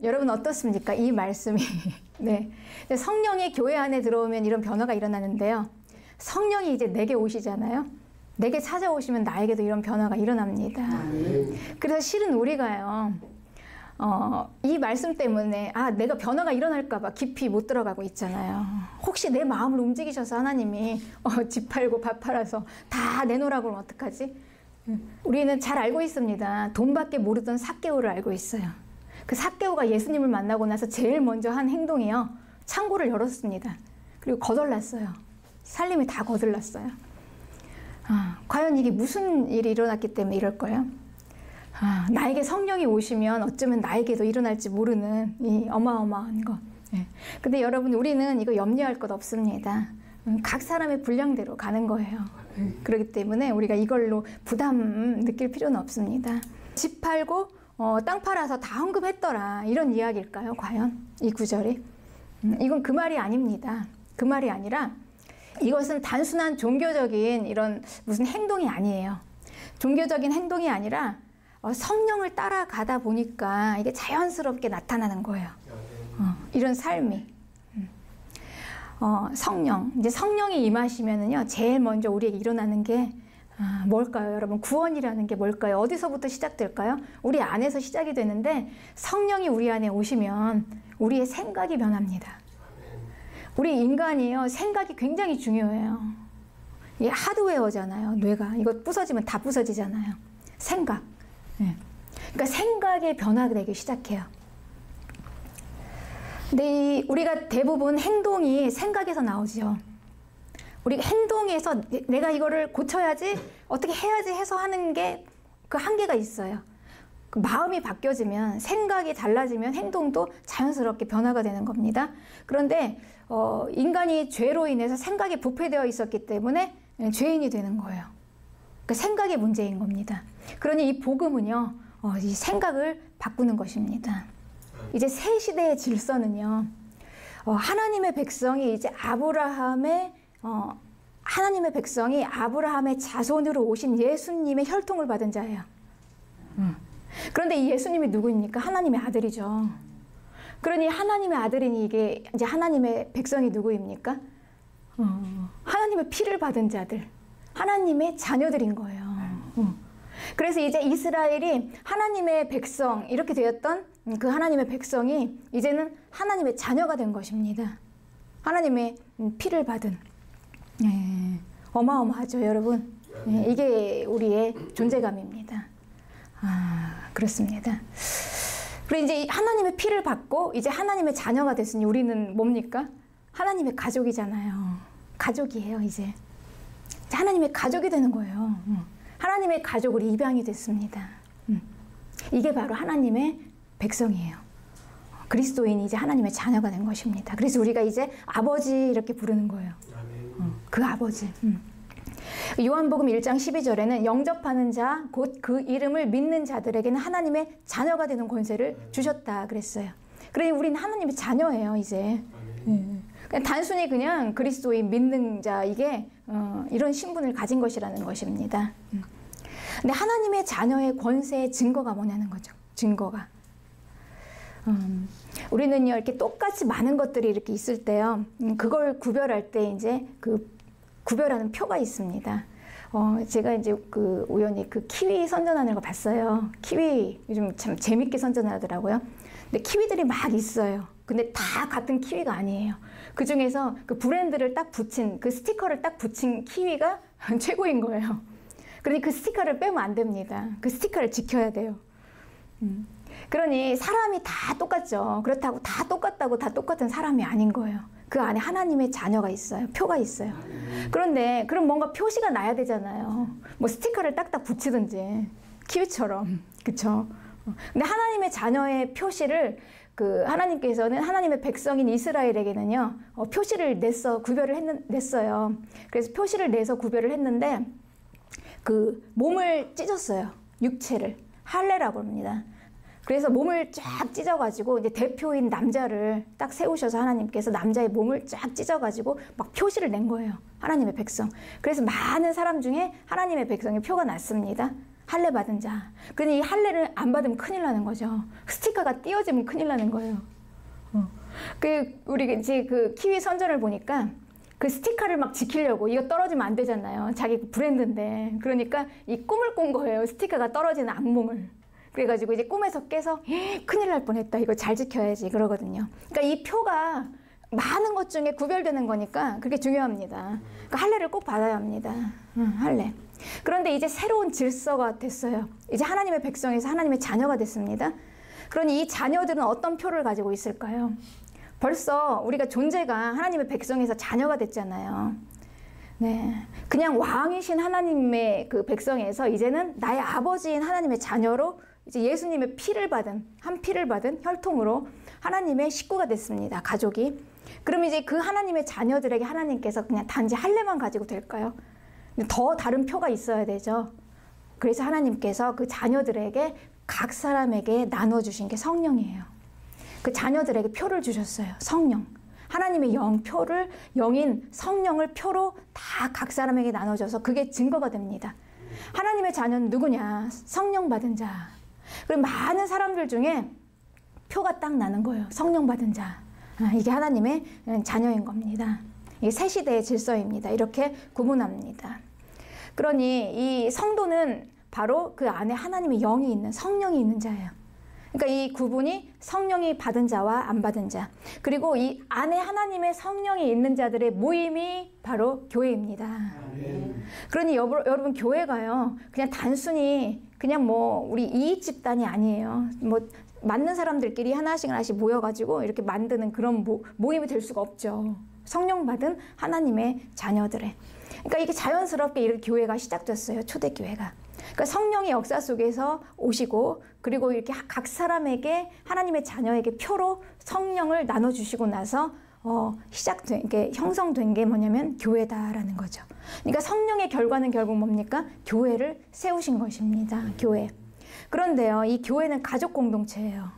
여러분 어떻습니까? 이 말씀이. 네. 성령이 교회 안에 들어오면 이런 변화가 일어나는데요. 성령이 이제 내게 오시잖아요. 내게 찾아오시면 나에게도 이런 변화가 일어납니다. 그래서 실은 우리가요, 이 말씀 때문에 내가 변화가 일어날까봐 깊이 못 들어가고 있잖아요. 혹시 내 마음을 움직이셔서 하나님이 집 팔고 밥 팔아서 다 내놓으라고 하면 어떡하지? 우리는 잘 알고 있습니다. 돈밖에 모르던 삭개오를 알고 있어요. 그 삭개오가 예수님을 만나고 나서 제일 먼저 한 행동이요, 창고를 열었습니다. 그리고 거덜났어요. 살림이 다 거들났어요. 과연 이게 무슨 일이 일어났기 때문에 이럴까요? 나에게 성령이 오시면 어쩌면 나에게도 일어날지 모르는 이 어마어마한 것. 네. 근데 여러분, 우리는 이거 염려할 것 없습니다. 각 사람의 분량대로 가는 거예요. 그렇기 때문에 우리가 이걸로 부담 느낄 필요는 없습니다. 집 팔고 땅 팔아서 다 헌금했더라, 이런 이야기일까요? 과연 이 구절이? 이건 그 말이 아닙니다. 그 말이 아니라 이것은 단순한 종교적인 이런 무슨 행동이 아니에요. 종교적인 행동이 아니라 성령을 따라가다 보니까 이게 자연스럽게 나타나는 거예요. 이런 삶이. 성령. 이제 성령이 임하시면은요, 제일 먼저 우리에게 일어나는 게 뭘까요, 여러분? 구원이라는 게 뭘까요? 어디서부터 시작될까요? 우리 안에서 시작이 되는데, 성령이 우리 안에 오시면 우리의 생각이 변합니다. 우리 인간이요, 생각이 굉장히 중요해요. 이게 하드웨어잖아요, 뇌가. 이거 부서지면 다 부서지잖아요. 생각. 네. 그러니까 생각의 변화가 되기 시작해요. 근데 우리가 대부분 행동이 생각에서 나오죠. 우리가 행동에서 내가 이거를 고쳐야지, 어떻게 해야지 해서 하는 게 그 한계가 있어요. 그 마음이 바뀌어지면, 생각이 달라지면 행동도 자연스럽게 변화가 되는 겁니다. 그런데 인간이 죄로 인해서 생각이 부패되어 있었기 때문에 죄인이 되는 거예요. 그 생각의 문제인 겁니다. 그러니 이 복음은요, 이 생각을 바꾸는 것입니다. 이제 새 시대의 질서는요, 하나님의 백성이 이제 하나님의 백성이 아브라함의 자손으로 오신 예수님의 혈통을 받은 자예요. 그런데 이 예수님이 누구입니까? 하나님의 아들이죠. 그러니 하나님의 아들이니 이게 이제 하나님의 백성이 누구입니까? 하나님의 피를 받은 자들, 하나님의 자녀들인 거예요. 그래서 이제 이스라엘이 하나님의 백성, 이렇게 되었던 그 하나님의 백성이 이제는 하나님의 자녀가 된 것입니다. 하나님의 피를 받은. 네, 어마어마하죠, 여러분. 네, 이게 우리의 존재감입니다. 그렇습니다. 그리고 이제 하나님의 피를 받고 이제 하나님의 자녀가 됐으니 우리는 뭡니까? 하나님의 가족이잖아요. 가족이에요, 이제. 하나님의 가족이 되는 거예요. 하나님의 가족으로 입양이 됐습니다. 이게 바로 하나님의 백성이에요. 그리스도인이 이제 하나님의 자녀가 된 것입니다. 그래서 우리가 이제 아버지 이렇게 부르는 거예요. 그 아버지. 요한복음 1장 12절에는 영접하는 자, 곧 그 이름을 믿는 자들에게는 하나님의 자녀가 되는 권세를 주셨다 그랬어요. 그러니 우리는 하나님의 자녀예요, 이제. 단순히 그냥 그리스도인 믿는 자, 이게 이런 신분을 가진 것이라는 것입니다. 근데 하나님의 자녀의 권세의 증거가 뭐냐는 거죠. 증거가. 우리는요, 이렇게 똑같이 많은 것들이 이렇게 있을 때요, 그걸 구별할 때 이제 그 구별하는 표가 있습니다. 제가 이제 우연히 키위 선전하는 거 봤어요. 키위 요즘 참 재밌게 선전하더라고요. 근데 키위들이 막 있어요. 근데 다 같은 키위가 아니에요. 그 중에서 그 브랜드를 딱 붙인, 그 스티커를 딱 붙인 키위가 최고인 거예요. 그러니 그 스티커를 빼면 안 됩니다. 그 스티커를 지켜야 돼요. 그러니 사람이 다 똑같죠. 그렇다고 다 똑같다고 다 똑같은 사람이 아닌 거예요. 그 안에 하나님의 자녀가 있어요. 표가 있어요. 그런데 그럼 뭔가 표시가 나야 되잖아요. 뭐 스티커를 딱딱 붙이든지, 키위처럼. 그쵸? 근데 하나님의 자녀의 표시를 하나님께서는 하나님의 백성인 이스라엘에게는요, 표시를 냈어요. 그래서 표시를 내서 구별을 했는데, 몸을 찢었어요. 육체를. 할례라고 합니다. 그래서 몸을 쫙 찢어가지고 이제 대표인 남자를 딱 세우셔서 하나님께서 남자의 몸을 쫙 찢어가지고 막 표시를 낸 거예요. 하나님의 백성. 그래서 많은 사람 중에 하나님의 백성의 표가 났습니다. 할례 받은 자. 그러니 이 할례를 안 받으면 큰일 나는 거죠. 스티커가 띄어지면 큰일 나는 거예요. 우리 이제 그 키위 선전을 보니까 그 스티커를 막 지키려고 이거 떨어지면 안 되잖아요. 자기 브랜드인데. 그러니까 이 꿈을 꾼 거예요. 스티커가 떨어지는 악몽을. 그래가지고 이제 꿈에서 깨서 큰일 날 뻔했다. 이거 잘 지켜야지 그러거든요. 그러니까 이 표가 많은 것 중에 구별되는 거니까 그게 중요합니다. 그러니까 할례를 꼭 받아야 합니다. 할례. 그런데 이제 새로운 질서가 됐어요. 이제 하나님의 백성에서 하나님의 자녀가 됐습니다. 그러니 이 자녀들은 어떤 표를 가지고 있을까요? 벌써 우리가 존재가 하나님의 백성에서 자녀가 됐잖아요. 네, 그냥 왕이신 하나님의 그 백성에서 이제는 나의 아버지인 하나님의 자녀로 이제 예수님의 피를 받은, 한 피를 받은 혈통으로 하나님의 식구가 됐습니다. 가족이. 그럼 이제 그 하나님의 자녀들에게 하나님께서 그냥 단지 할례만 가지고 될까요? 더 다른 표가 있어야 되죠. 그래서 하나님께서 그 자녀들에게 각 사람에게 나눠주신 게 성령이에요. 그 자녀들에게 표를 주셨어요. 성령. 하나님의 영표를, 영인 성령을 표로 다 각 사람에게 나눠줘서 그게 증거가 됩니다. 하나님의 자녀는 누구냐? 성령 받은 자. 그리고 많은 사람들 중에 표가 딱 나는 거예요. 성령 받은 자. 이게 하나님의 자녀인 겁니다. 이게 새 시대의 질서입니다. 이렇게 구분합니다. 그러니 이 성도는 바로 그 안에 하나님의 영이 있는, 성령이 있는 자예요. 그러니까 이 구분이 성령이 받은 자와 안 받은 자, 그리고 이 안에 하나님의 성령이 있는 자들의 모임이 바로 교회입니다. 그러니 여러분 교회가요, 그냥 단순히 그냥 뭐 우리 이익 집단이 아니에요. 뭐 맞는 사람들끼리 하나씩 모여가지고 이렇게 만드는 그런 모임이 될 수가 없죠. 성령 받은 하나님의 자녀들의. 그러니까 이게 자연스럽게 이렇게 교회가 시작됐어요. 초대교회가. 그러니까 성령의 역사 속에서 오시고, 그리고 이렇게 각 사람에게 하나님의 자녀에게 표로 성령을 나눠주시고 나서 시작된 게, 형성된 게 뭐냐면 교회다라는 거죠. 그러니까 성령의 결과는 결국 뭡니까? 교회를 세우신 것입니다. 교회. 그런데요, 이 교회는 가족 공동체예요.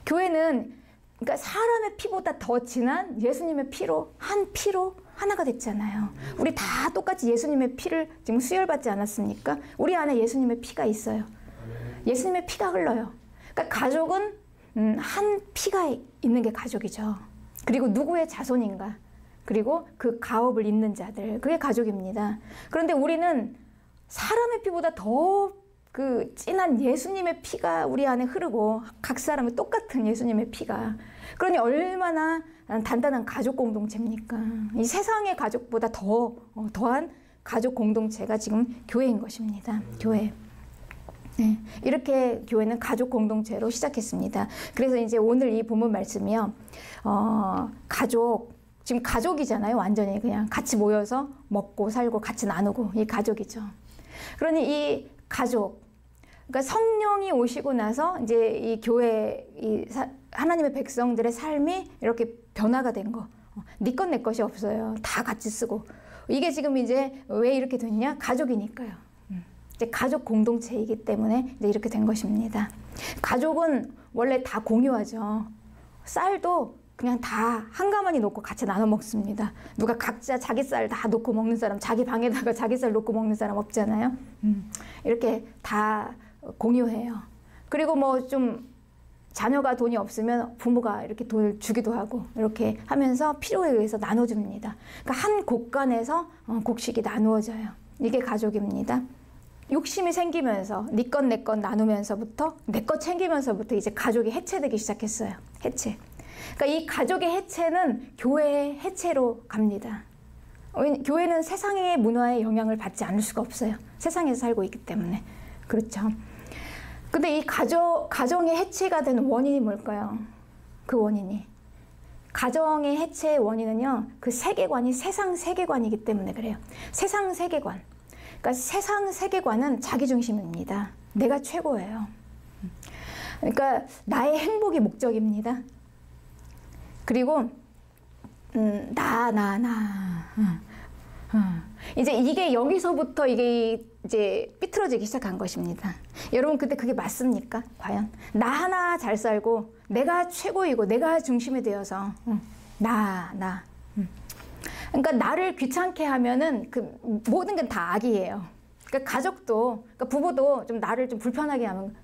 교회는 그러니까 사람의 피보다 더 진한 예수님의 피로, 한 피로 하나가 됐잖아요. 우리 다 똑같이 예수님의 피를 지금 수혈받지 않았습니까? 우리 안에 예수님의 피가 있어요. 예수님의 피가 흘러요. 그러니까 가족은 한 피가 있는 게 가족이죠. 그리고 누구의 자손인가? 그리고 그 가업을 잇는 자들, 그게 가족입니다. 그런데 우리는 사람의 피보다 더 그 진한 예수님의 피가 우리 안에 흐르고, 각 사람은 똑같은 예수님의 피가. 그러니 얼마나 단단한 가족 공동체입니까? 이 세상의 가족보다 더한 가족 공동체가 지금 교회인 것입니다. 교회. 네, 이렇게 교회는 가족 공동체로 시작했습니다. 그래서 이제 오늘 이 본문 말씀이요, 가족, 지금 가족이잖아요. 완전히 그냥 같이 모여서 먹고 살고 같이 나누고, 이 가족이죠. 그러니 이 가족, 그러니까 성령이 오시고 나서 이제 이 교회, 하나님의 백성들의 삶이 이렇게 변화가 된 거. 네 것 내 것이 없어요. 다 같이 쓰고. 이게 지금 이제 왜 이렇게 됐냐? 가족이니까요. 이제 가족 공동체이기 때문에 이제 이렇게 된 것입니다. 가족은 원래 다 공유하죠. 쌀도 그냥 다 한 가마니 놓고 같이 나눠 먹습니다. 누가 각자 자기 쌀 다 놓고 먹는 사람, 자기 방에다가 자기 쌀 놓고 먹는 사람 없잖아요. 이렇게 다 공유해요. 그리고 뭐 좀 자녀가 돈이 없으면 부모가 이렇게 돈을 주기도 하고, 이렇게 하면서 필요에 의해서 나눠줍니다. 그러니까 한 곳간에서 곡식이 나누어져요. 이게 가족입니다. 욕심이 생기면서 네 것 내 것 나누면서부터, 내 것 챙기면서부터 이제 가족이 해체되기 시작했어요. 해체. 그러니까 이 가족의 해체는 교회의 해체로 갑니다. 교회는 세상의 문화에 영향을 받지 않을 수가 없어요. 세상에서 살고 있기 때문에. 그렇죠. 근데 이 가정의 해체가 되는 원인이 뭘까요? 그 원인이. 가정의 해체의 원인은요, 그 세계관이 세상 세계관이기 때문에 그래요. 세상 세계관. 그러니까 세상 세계관은 자기중심입니다. 내가 최고예요. 그러니까 나의 행복이 목적입니다. 그리고 이제 이게 여기서부터 이게 이제 삐뚤어지기 시작한 것입니다. 여러분, 근데 그게 맞습니까? 과연? 나 하나 잘 살고 내가 최고이고 내가 중심이 되어서 그러니까 나를 귀찮게 하면은 그 모든 게 다 악이에요. 그러니까 가족도, 그러니까 부부도 좀 나를 좀 불편하게 하면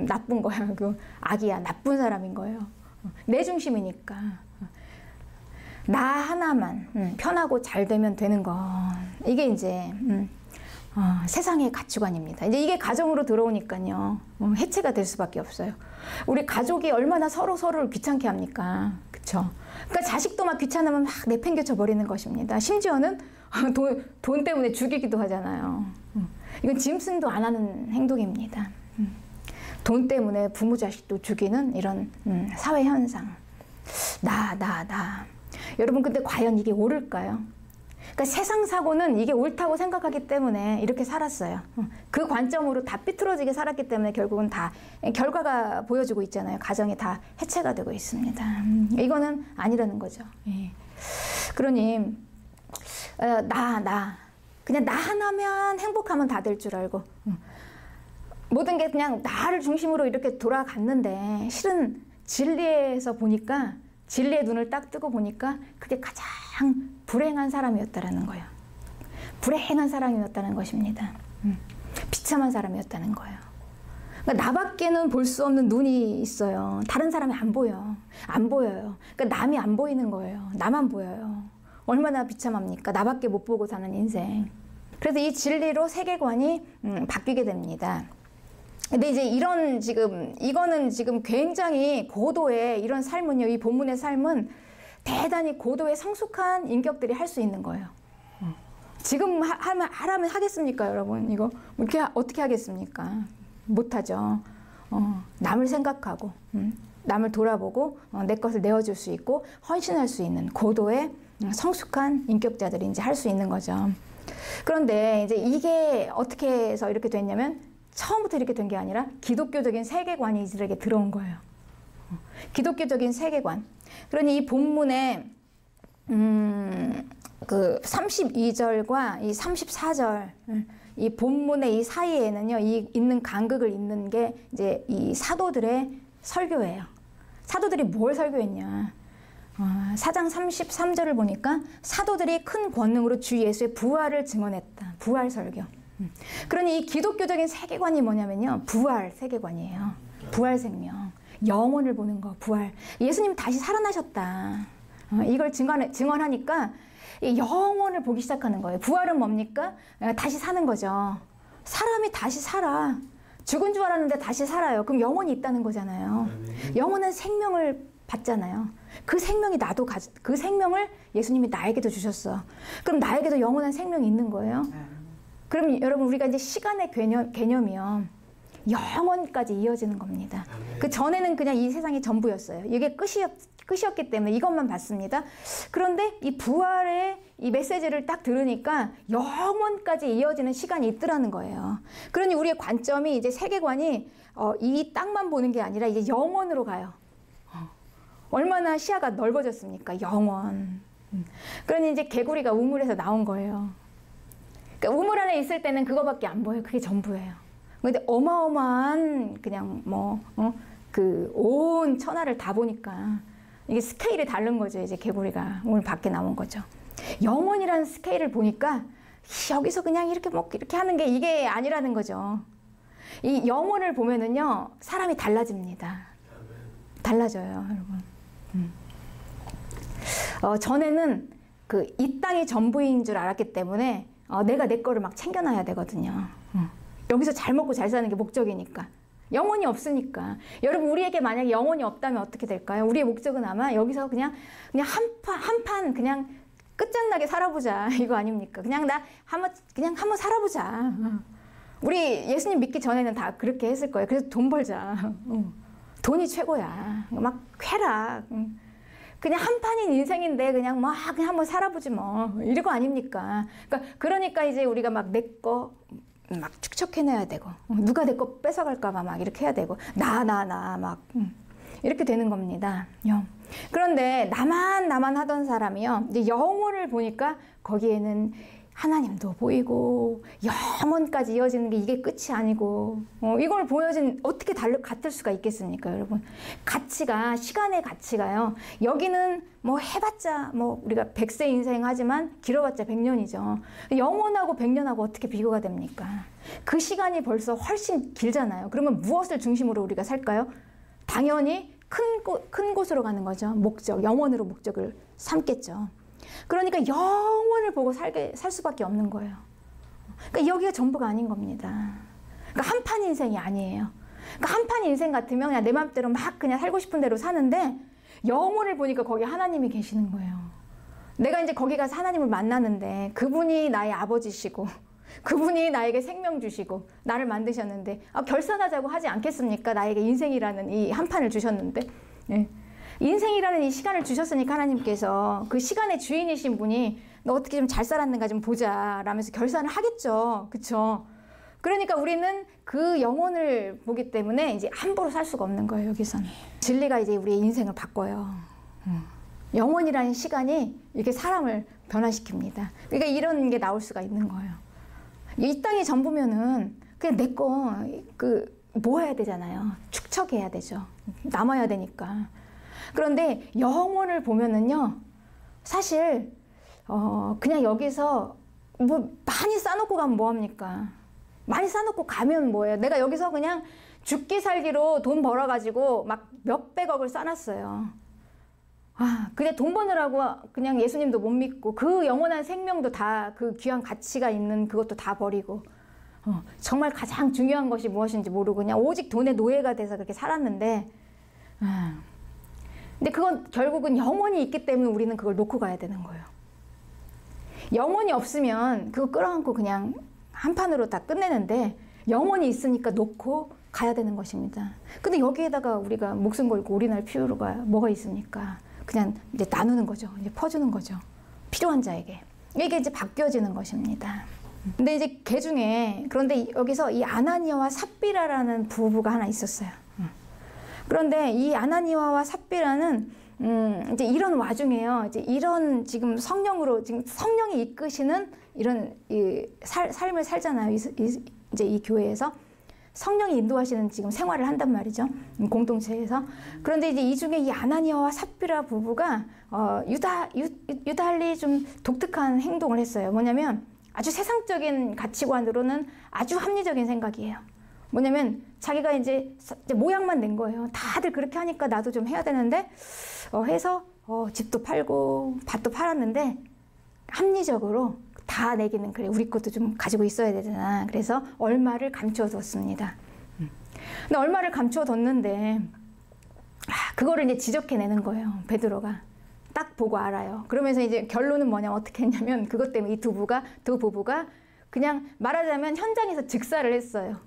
나쁜 거야. 그 악이야. 나쁜 사람인 거예요. 내 중심이니까. 나 하나만 편하고 잘 되면 되는 거. 이게 이제 세상의 가치관입니다. 이제 이게 가정으로 들어오니까요. 해체가 될 수밖에 없어요. 우리 가족이 얼마나 서로를 귀찮게 합니까? 그쵸? 그러니까 자식도 막 귀찮으면 막 내팽개쳐 버리는 것입니다. 심지어는 돈 때문에 죽이기도 하잖아요. 이건 짐승도 안 하는 행동입니다. 돈 때문에 부모 자식도 죽이는 이런 사회 현상. 나. 여러분 근데 과연 이게 옳을까요? 그러니까 세상 사고는 이게 옳다고 생각하기 때문에 이렇게 살았어요. 그 관점으로 다 삐뚤어지게 살았기 때문에 결국은 다 결과가 보여주고 있잖아요. 가정이 다 해체가 되고 있습니다. 이거는 아니라는 거죠. 예. 그러니 그냥 나 하나면 행복하면 다 될 줄 알고 모든 게 그냥 나를 중심으로 이렇게 돌아갔는데 실은 진리에서 보니까 진리의 눈을 딱 뜨고 보니까 그게 가장 불행한 사람이었다라는 거예요. 불행한 사람이었다는 것입니다. 비참한 사람이었다는 거예요. 그러니까 나밖에는 볼 수 없는 눈이 있어요. 다른 사람이 안 보여요. 그러니까 남이 안 보이는 거예요. 나만 보여요. 얼마나 비참합니까? 나밖에 못 보고 사는 인생. 그래서 이 진리로 세계관이 바뀌게 됩니다. 근데 이제 이거는 지금 굉장히 고도의 이런 삶은요, 이 본문의 삶은 대단히 고도의 성숙한 인격들이 할 수 있는 거예요. 지금 하라면 하겠습니까, 여러분? 이거 이렇게 어떻게 하겠습니까? 못하죠. 남을 생각하고, 남을 돌아보고, 내 것을 내어줄 수 있고, 헌신할 수 있는 고도의 성숙한 인격자들이 이제 할 수 있는 거죠. 그런데 이제 이게 어떻게 해서 이렇게 됐냐면, 처음부터 이렇게 된 게 아니라 기독교적인 세계관이 이들에게 들어온 거예요. 기독교적인 세계관. 그러니 이 본문에 그 32절과 이 34절 이 본문의 이 사이에는요, 이 있는 간극을 잇는 게 이제 이 사도들의 설교예요. 사도들이 뭘 설교했냐? 4장 33절을 보니까 사도들이 큰 권능으로 주 예수의 부활을 증언했다. 부활 설교. 그러니 이 기독교적인 세계관이 뭐냐면요, 부활 세계관이에요. 부활 생명, 영혼을 보는 거, 부활. 예수님 다시 살아나셨다. 이걸 증언하니까 영혼을 보기 시작하는 거예요. 부활은 뭡니까? 다시 사는 거죠. 사람이 다시 살아. 죽은 줄 알았는데 다시 살아요. 그럼 영혼이 있다는 거잖아요. 영혼은 생명을 받잖아요. 그 생명이 그 생명을 예수님이 나에게도 주셨어. 그럼 나에게도 영원한 생명이 있는 거예요. 그럼 여러분 우리가 이제 시간의 개념이요, 영원까지 이어지는 겁니다. 그 전에는 그냥 이 세상이 전부였어요. 이게 끝이었기 때문에 이것만 봤습니다. 그런데 이 부활의 이 메시지를 딱 들으니까 영원까지 이어지는 시간이 있더라는 거예요. 그러니 우리의 관점이 이제 세계관이 이 땅만 보는 게 아니라 이제 영원으로 가요. 얼마나 시야가 넓어졌습니까? 영원. 그러니 이제 개구리가 우물에서 나온 거예요. 그러니까 우물 안에 있을 때는 그거밖에 안 보여요. 그게 전부예요. 근데 어마어마한 그냥 그 온 천하를 다 보니까 이게 스케일이 다른 거죠. 이제 개구리가 우물 밖에 나온 거죠. 영원이라는 스케일을 보니까 여기서 그냥 이렇게 이렇게 하는 게 이게 아니라는 거죠. 이 영혼을 보면은요, 사람이 달라집니다. 달라져요, 여러분. 전에는 이 땅이 전부인 줄 알았기 때문에 내가 내 거를 막 챙겨놔야 되거든요. 여기서 잘 먹고 잘 사는 게 목적이니까. 영혼이 없으니까. 여러분, 우리에게 만약에 영혼이 없다면 어떻게 될까요? 우리의 목적은 아마 여기서 그냥 한 판 그냥 끝장나게 살아보자, 이거 아닙니까? 그냥 한번 살아보자. 우리 예수님 믿기 전에는 다 그렇게 했을 거예요. 그래서 돈 벌자. 돈이 최고야. 막 쾌락. 그냥 한 판인 인생인데 그냥 한번 살아보지 뭐. 이거 아닙니까? 그러니까 이제 우리가 막 내 거 막 축적해내야 되고, 누가 내 거 뺏어갈까봐 막 이렇게 해야 되고, 막 이렇게 되는 겁니다. 그런데 나만 하던 사람이요, 이제 영혼을 보니까 거기에는 하나님도 보이고 영원까지 이어지는 게 이게 끝이 아니고 이걸 보여진 어떻게 같을 수가 있겠습니까, 여러분? 가치가 시간의 가치가요. 여기는 뭐 해봤자 뭐 우리가 100세 인생 하지만 길어봤자 100년이죠. 영원하고 100년하고 어떻게 비교가 됩니까? 그 시간이 벌써 훨씬 길잖아요. 그러면 무엇을 중심으로 우리가 살까요? 당연히 큰 곳으로 가는 거죠. 목적, 영원으로 목적을 삼겠죠. 그러니까 영원을 보고 살 수밖에 없는 거예요. 그러니까 여기가 전부가 아닌 겁니다. 그러니까 한판 인생이 아니에요. 그러니까 한판 인생 같으면 그냥 내 맘대로 막 그냥 살고 싶은 대로 사는데 영원을 보니까 거기 하나님이 계시는 거예요. 내가 이제 거기 가서 하나님을 만나는데 그분이 나의 아버지시고 그분이 나에게 생명 주시고 나를 만드셨는데 결산하자고 하지 않겠습니까? 나에게 인생이라는 이 한판을 주셨는데 예. 인생이라는 이 시간을 주셨으니까 하나님께서 그 시간의 주인이신 분이 너 어떻게 좀 잘 살았는가 좀 보자 라면서 결산을 하겠죠. 그쵸? 그러니까 우리는 그 영혼을 보기 때문에 이제 함부로 살 수가 없는 거예요. 여기서는 진리가 이제 우리의 인생을 바꿔요. 영혼이라는 시간이 이렇게 사람을 변화시킵니다. 그러니까 이런 게 나올 수가 있는 거예요. 이 땅이 전부면은 그냥 내 거 모아야 되잖아요. 축적해야 되죠. 남아야 되니까. 그런데 영혼을 보면은요, 사실 그냥 여기서 뭐 많이 싸놓고 가면 뭐합니까? 많이 싸놓고 가면 뭐예요? 내가 여기서 그냥 죽기 살기로 돈 벌어가지고 막 몇백억을 싸놨어요. 근데 돈 버느라고 그냥 예수님도 못 믿고 그 영원한 생명도 다 그 귀한 가치가 있는 그것도 다 버리고 정말 가장 중요한 것이 무엇인지 모르고 그냥 오직 돈의 노예가 돼서 그렇게 살았는데 근데 그건 결국은 영혼이 있기 때문에 우리는 그걸 놓고 가야 되는 거예요. 영혼이 없으면 그거 끌어안고 그냥 한판으로 다 끝내는데 영혼이 있으니까 놓고 가야 되는 것입니다. 근데 여기에다가 우리가 목숨 걸고 올인할 필요가 뭐가 있습니까? 그냥 이제 나누는 거죠. 이제 퍼주는 거죠. 필요한 자에게. 이게 이제 바뀌어지는 것입니다. 근데 이제 개 중에 그런데 여기서 이 아나니아와 삽비라라는 부부가 하나 있었어요. 그런데 이 아나니아와 삽비라는 이제 이런 와중에요. 이제 이런 지금 성령으로 지금 성령이 이끄시는 이런 삶을 살잖아요. 이제 이 교회에서 성령이 인도하시는 지금 생활을 한단 말이죠. 공동체에서. 그런데 이제 이 중에 이 아나니아와 삽비라 부부가 유달리 좀 독특한 행동을 했어요. 뭐냐면 아주 세상적인 가치관으로는 아주 합리적인 생각이에요. 뭐냐면 자기가 이제 모양만 낸 거예요. 다들 그렇게 하니까 나도 좀 해야 되는데 해서 집도 팔고 밭도 팔았는데 합리적으로 다 내기는 그래. 우리 것도 좀 가지고 있어야 되잖아. 그래서 얼마를 감춰뒀습니다. 근데 얼마를 감춰뒀는데 그거를 이제 지적해내는 거예요. 베드로가. 딱 보고 알아요. 그러면서 이제 결론은 뭐냐면 어떻게 했냐면 그것 때문에 이 두 부부가 그냥 말하자면 현장에서 즉사를 했어요.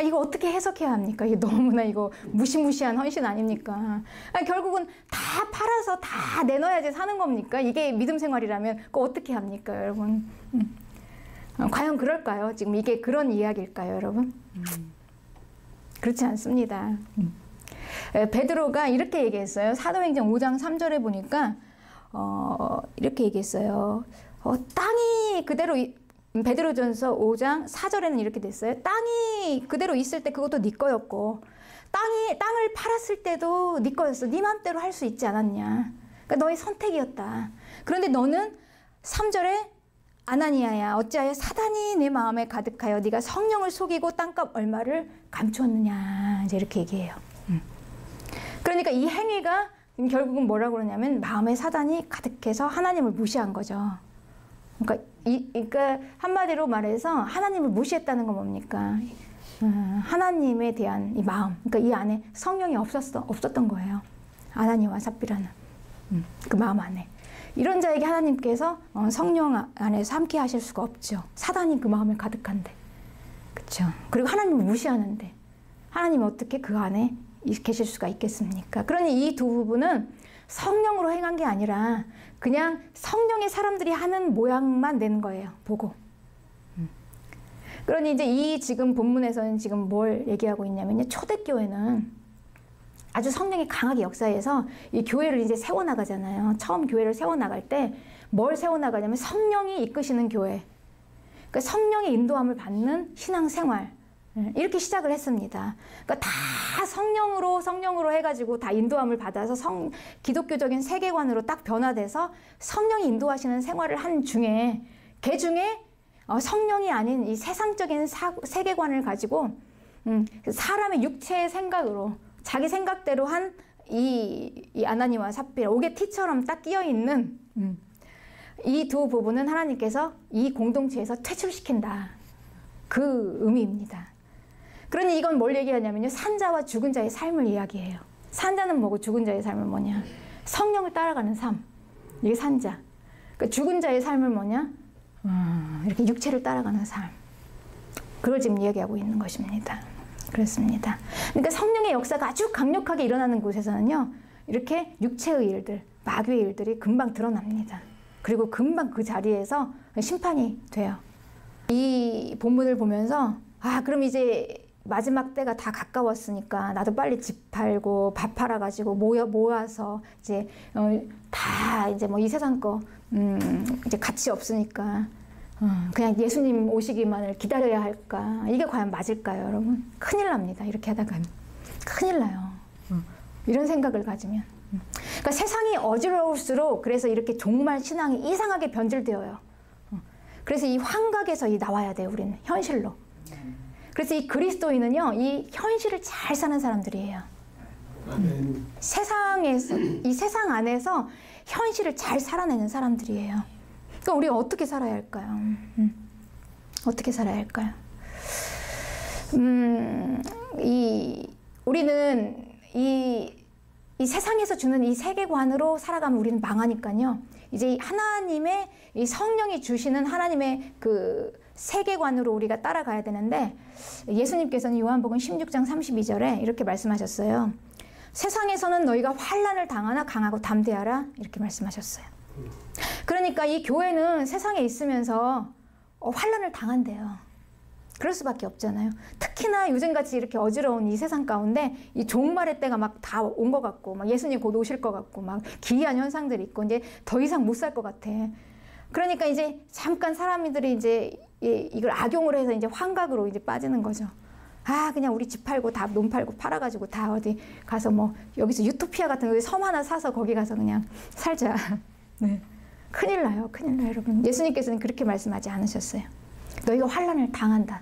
이거 어떻게 해석해야 합니까? 이게 너무나 이거 무시무시한 헌신 아닙니까? 결국은 다 팔아서 다 내놔야지 사는 겁니까? 이게 믿음 생활이라면 그거 어떻게 합니까, 여러분? 과연 그럴까요? 지금 이게 그런 이야기일까요, 여러분? 그렇지 않습니다. 베드로가 이렇게 얘기했어요. 사도행전 5장 3절에 보니까 이렇게 얘기했어요. 땅이 그대로 베드로전서 5장 4절에는 이렇게 됐어요. 땅이 그대로 있을 때 그것도 네 거였고 땅을 팔았을 때도 네 거였어. 네 맘대로 할 수 있지 않았냐. 그러니까 너의 선택이었다. 그런데 너는 3절에 아나니아야 어찌하여 사단이 내 마음에 가득하여 네가 성령을 속이고 땅값 얼마를 감추었느냐. 이제 이렇게 얘기해요. 그러니까 이 행위가 결국은 뭐라고 그러냐면 마음에 사단이 가득해서 하나님을 무시한 거죠. 그러니까 한마디로 말해서 하나님을 무시했다는 건 뭡니까? 하나님에 대한 이 마음, 그러니까 이 안에 성령이 없었던 거예요. 아나니아와 삽비라는 그 마음 안에. 이런 자에게 하나님께서 성령 안에서 함께 하실 수가 없죠. 사단이 그 마음에 가득한데. 그렇죠? 그리고 하나님을 무시하는데 하나님 어떻게 그 안에 계실 수가 있겠습니까? 그러니 이 두 부부는 성령으로 행한 게 아니라 그냥 성령의 사람들이 하는 모양만 낸 거예요. 보고. 그러니 이제 이 지금 본문에서는 지금 뭘 얘기하고 있냐면요. 초대교회는 아주 성령이 강하게 역사해서 이 교회를 이제 세워나가잖아요. 처음 교회를 세워나갈 때 뭘 세워나가냐면 성령이 이끄시는 교회, 그러니까 성령의 인도함을 받는 신앙생활, 이렇게 시작을 했습니다. 그러니까 다 성령으로 해가지고 다 인도함을 받아서 기독교적인 세계관으로 딱 변화돼서 성령이 인도하시는 생활을 한 중에, 그 중에 성령이 아닌 이 세상적인 세계관을 가지고 사람의 육체의 생각으로 자기 생각대로 한 이 아나니와 삽비라, 오게티처럼 딱 끼어있는 이 두 부분은 하나님께서 이 공동체에서 퇴출시킨다. 그 의미입니다. 그러니 이건 뭘 얘기하냐면요. 산자와 죽은 자의 삶을 이야기해요. 산자는 뭐고 죽은 자의 삶은 뭐냐. 성령을 따라가는 삶. 이게 산자. 그러니까 죽은 자의 삶은 뭐냐. 이렇게 육체를 따라가는 삶. 그걸 지금 이야기하고 있는 것입니다. 그렇습니다. 그러니까 성령의 역사가 아주 강력하게 일어나는 곳에서는요. 이렇게 육체의 일들, 마귀의 일들이 금방 드러납니다. 그리고 금방 그 자리에서 심판이 돼요. 이 본문을 보면서 그럼 이제 마지막 때가 다 가까웠으니까 나도 빨리 집 팔고 밥 팔아가지고 모아서 이제 다 이제 뭐 이 세상 거 이제 가치 없으니까 그냥 예수님 오시기만을 기다려야 할까? 이게 과연 맞을까요, 여러분? 큰일 납니다. 이렇게 하다가 큰일 나요. 이런 생각을 가지면. 그러니까 세상이 어지러울수록 그래서 이렇게 종말 신앙이 이상하게 변질되어요. 그래서 이 환각에서 나와야 돼요, 우리는 현실로. 그래서 이 그리스도인은요, 이 현실을 잘 사는 사람들이에요. 세상에서, 이 세상 안에서 현실을 잘 살아내는 사람들이에요. 그러니까 우리가 어떻게 살아야 할까요? 어떻게 살아야 할까요? 우리는 이 세상에서 주는 이 세계관으로 살아가면 우리는 망하니까요. 이제 하나님의 이 성령이 주시는 하나님의 그 세계관으로 우리가 따라가야 되는데, 예수님께서는 요한복음 16장 32절에 이렇게 말씀하셨어요. 세상에서는 너희가 환난을 당하나 강하고 담대하라, 이렇게 말씀하셨어요. 그러니까 이 교회는 세상에 있으면서 환난을 당한대요. 그럴 수밖에 없잖아요. 특히나 요즘같이 이렇게 어지러운 이 세상 가운데 이 종말의 때가 막 다 온 것 같고, 막 예수님 곧 오실 것 같고, 막 기이한 현상들이 있고, 이제 더 이상 못 살 것 같아. 그러니까 이제 잠깐 사람들이 이제 이걸 악용을 해서 이제 환각으로 이제 빠지는 거죠. 그냥 우리 집 팔고 다 논 팔고 팔아가지고 다 어디 가서 뭐 여기서 유토피아 같은 섬 하나 사서 거기 가서 그냥 살자. 네. 큰일 나요. 큰일 나요, 여러분. 예수님께서는 그렇게 말씀하지 않으셨어요. 너희가 환난을 당한다.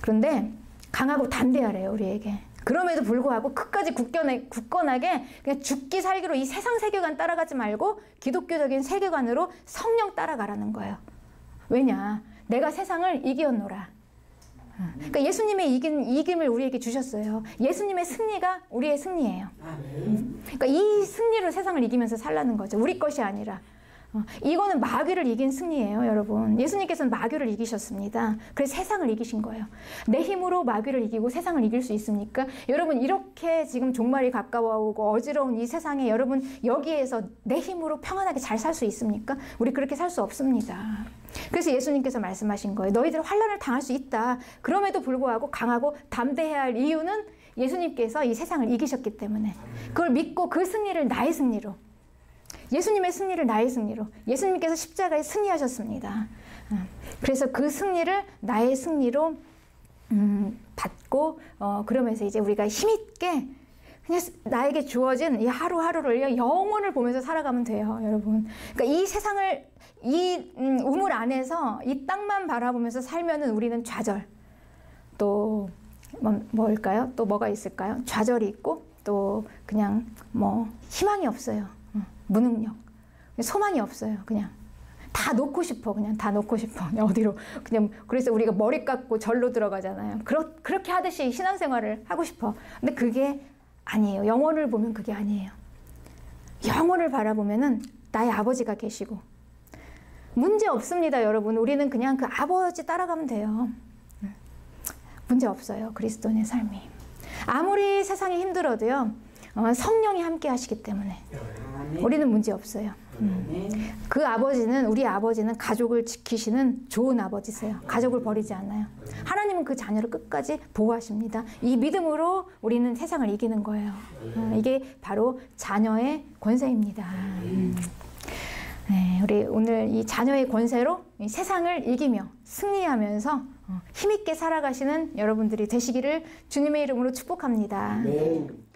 그런데 강하고 담대하래요, 우리에게. 그럼에도 불구하고 끝까지 굳건하게 그냥 죽기 살기로 이 세상 세계관 따라가지 말고 기독교적인 세계관으로 성령 따라가라는 거예요. 왜냐? 내가 세상을 이기었노라. 그러니까 예수님의 이김을 우리에게 주셨어요. 예수님의 승리가 우리의 승리예요. 그러니까 이 승리로 세상을 이기면서 살라는 거죠. 우리 것이 아니라. 이거는 마귀를 이긴 승리예요, 여러분. 예수님께서는 마귀를 이기셨습니다. 그래서 세상을 이기신 거예요. 내 힘으로 마귀를 이기고 세상을 이길 수 있습니까? 여러분, 이렇게 지금 종말이 가까워오고 어지러운 이 세상에 여러분 여기에서 내 힘으로 평안하게 잘 살 수 있습니까? 우리 그렇게 살 수 없습니다. 그래서 예수님께서 말씀하신 거예요. 너희들 환난을 당할 수 있다. 그럼에도 불구하고 강하고 담대해야 할 이유는 예수님께서 이 세상을 이기셨기 때문에, 그걸 믿고 그 승리를 나의 승리로, 예수님의 승리를 나의 승리로, 예수님께서 십자가에 승리하셨습니다. 그래서 그 승리를 나의 승리로 받고 그러면서 이제 우리가 힘있게 그냥 나에게 주어진 이 하루하루를 영원을 보면서 살아가면 돼요, 여러분. 그러니까 이 세상을 이 우물 안에서 이 땅만 바라보면서 살면은 우리는 좌절, 또 뭘까요? 또 뭐가 있을까요? 좌절이 있고 또 그냥 뭐 희망이 없어요. 무능력, 소망이 없어요. 그냥 다 놓고 싶어. 그냥 다 놓고 싶어. 그냥 어디로 그냥. 그래서 우리가 머리 깎고 절로 들어가잖아요. 그렇게 하듯이 신앙생활을 하고 싶어. 근데 그게 아니에요. 영혼을 보면 그게 아니에요. 영혼을 바라보면은 나의 아버지가 계시고 문제 없습니다, 여러분. 우리는 그냥 그 아버지 따라가면 돼요. 문제 없어요, 그리스도인의 삶이. 아무리 세상이 힘들어도요, 성령이 함께 하시기 때문에 우리는 문제 없어요. 그 아버지는, 우리 아버지는 가족을 지키시는 좋은 아버지세요. 가족을 버리지 않아요. 하나님은 그 자녀를 끝까지 보호하십니다. 이 믿음으로 우리는 세상을 이기는 거예요. 이게 바로 자녀의 권세입니다. 네, 우리 오늘 이 자녀의 권세로 이 세상을 이기며 승리하면서 힘있게 살아가시는 여러분들이 되시기를 주님의 이름으로 축복합니다. 아멘.